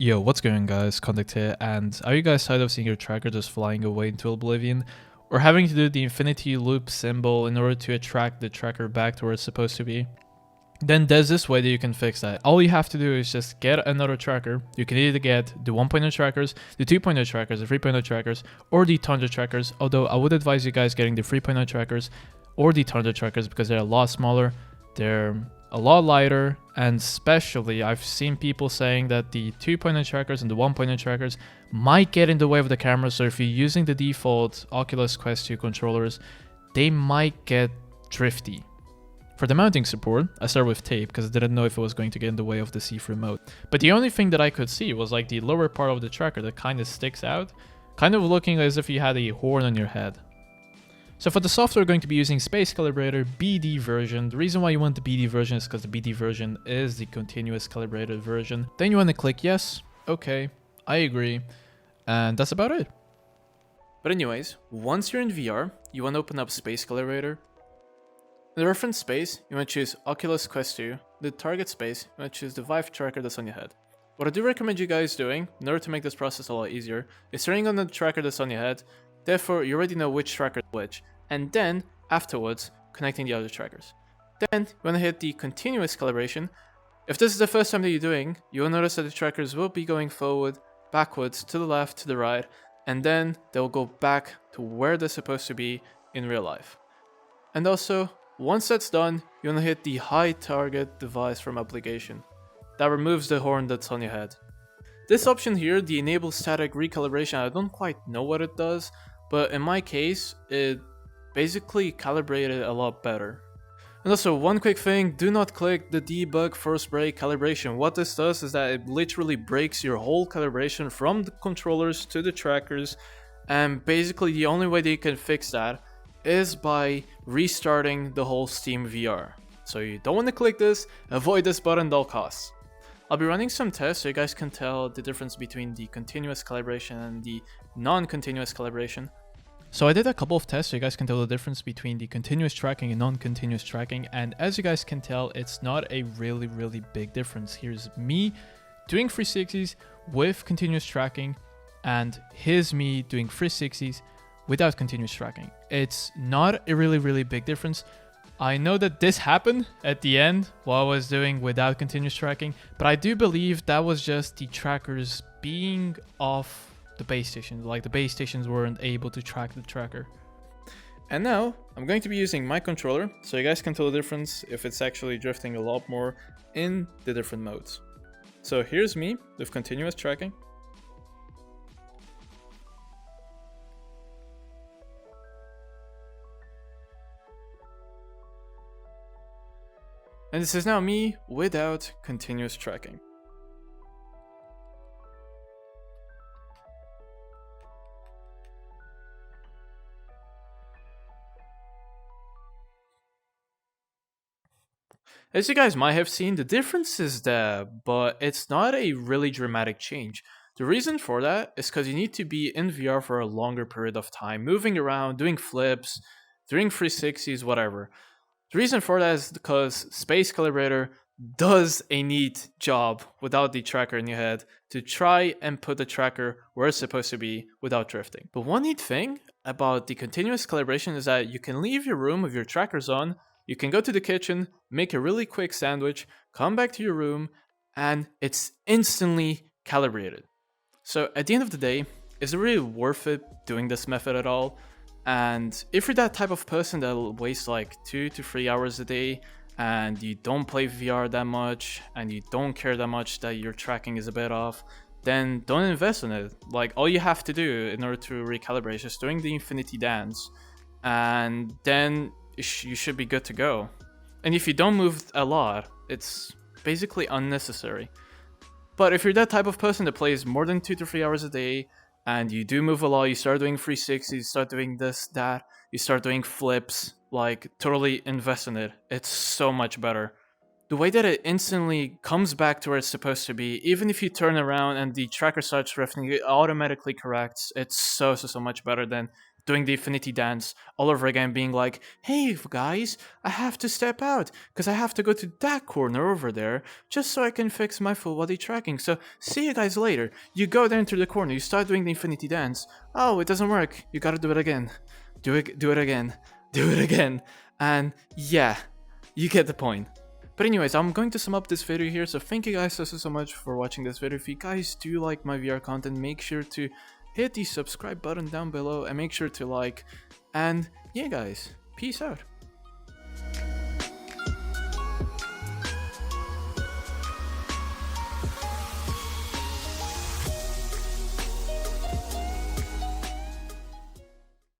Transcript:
Yo, what's going on guys, Contact here, and are you guys tired of seeing your tracker just flying away into oblivion? Or having to do the infinity loop symbol in order to attract the tracker back to where it's supposed to be? Then there's this way that you can fix that. All you have to do is just get another tracker. You can either get the 1.0 trackers, the 2.0 trackers, the 3.0 trackers, or the Tundra trackers, although I would advise you guys getting the 3.0 trackers or the Tundra trackers because they're a lot smaller, they're a lot lighter, and especially I've seen people saying that the 2.0 trackers and the 1.0 trackers might get in the way of the camera, so if you're using the default Oculus Quest 2 controllers, they might get drifty. For the mounting support, I started with tape because I didn't know if it was going to get in the way of the see-through mode. But the only thing that I could see was like the lower part of the tracker that kind of sticks out, kind of looking as if you had a horn on your head. So for the software, we're going to be using Space Calibrator BD version. The reason why you want the BD version is because the BD version is the continuous calibrated version. Then you want to click yes, okay, I agree, and that's about it. But anyways, once you're in VR, you want to open up Space Calibrator. In the reference space, you want to choose Oculus Quest 2. The target space, you want to choose the Vive tracker that's on your head. What I do recommend you guys doing, in order to make this process a lot easier, is turning on the tracker that's on your head. Therefore, you already know which tracker is which, and then, afterwards, connecting the other trackers. Then, you want to hit the continuous calibration. If this is the first time that you're doing, you will notice that the trackers will be going forward, backwards, to the left, to the right, and then they'll go back to where they're supposed to be in real life. And also, once that's done, you want to hit the hide target device from application. That removes the horn that's on your head. This option here, the enable static recalibration, I don't quite know what it does, but in my case, it basically calibrated a lot better. And also, one quick thing, do not click the debug first break calibration. What this does is that it literally breaks your whole calibration from the controllers to the trackers, and basically the only way that you can fix that is by restarting the whole Steam VR. So you don't want to click this, avoid this button at all costs. I'll be running some tests so you guys can tell the difference between the continuous calibration and the non-continuous calibration. So I did a couple of tests so you guys can tell the difference between the continuous tracking and non-continuous tracking, and as you guys can tell, it's not a really big difference. Here's me doing 360s with continuous tracking, and here's me doing 360s without continuous tracking. It's not a really big difference. I know that this happened at the end while I was doing without continuous tracking, but I do believe that was just the trackers being off the base station. Like the base stations weren't able to track the tracker. And now I'm going to be using my controller so you guys can tell the difference if it's actually drifting a lot more in the different modes. So here's me with continuous tracking. And this is now me without continuous tracking. As you guys might have seen, the difference is there, but it's not a really dramatic change. The reason for that is because you need to be in VR for a longer period of time, moving around, doing flips, doing 360s, whatever. The reason for that is because Space Calibrator does a neat job without the tracker in your head to try and put the tracker where it's supposed to be without drifting. But one neat thing about the continuous calibration is that you can leave your room with your trackers on, you can go to the kitchen, make a really quick sandwich, come back to your room, and it's instantly calibrated. So at the end of the day, is it really worth it doing this method at all? And if you're that type of person that will waste like 2 to 3 hours a day and you don't play VR that much and you don't care that much that your tracking is a bit off, then don't invest in it. Like all you have to do in order to recalibrate is just doing the infinity dance, and then you should be good to go. And if you don't move a lot, it's basically unnecessary. But if you're that type of person that plays more than 2 to 3 hours a day, and you do move a lot, you start doing 360s, you start doing this, that, you start doing flips, like totally invest in it. It's so much better. The way that it instantly comes back to where it's supposed to be, even if you turn around and the tracker starts drifting, it automatically corrects. It's so much better than doing the infinity dance all over again, being like, hey guys, I have to step out because I have to go to that corner over there just so I can fix my full body tracking. So see you guys later. You go there into the corner, you start doing the infinity dance. Oh, it doesn't work. You gotta do it again. Do it again. Do it again. And yeah, you get the point. But anyways, I'm going to sum up this video here, so thank you guys so much for watching this video. If you guys do like my VR content, make sure to hit the subscribe button down below and make sure to like. And yeah guys, peace out.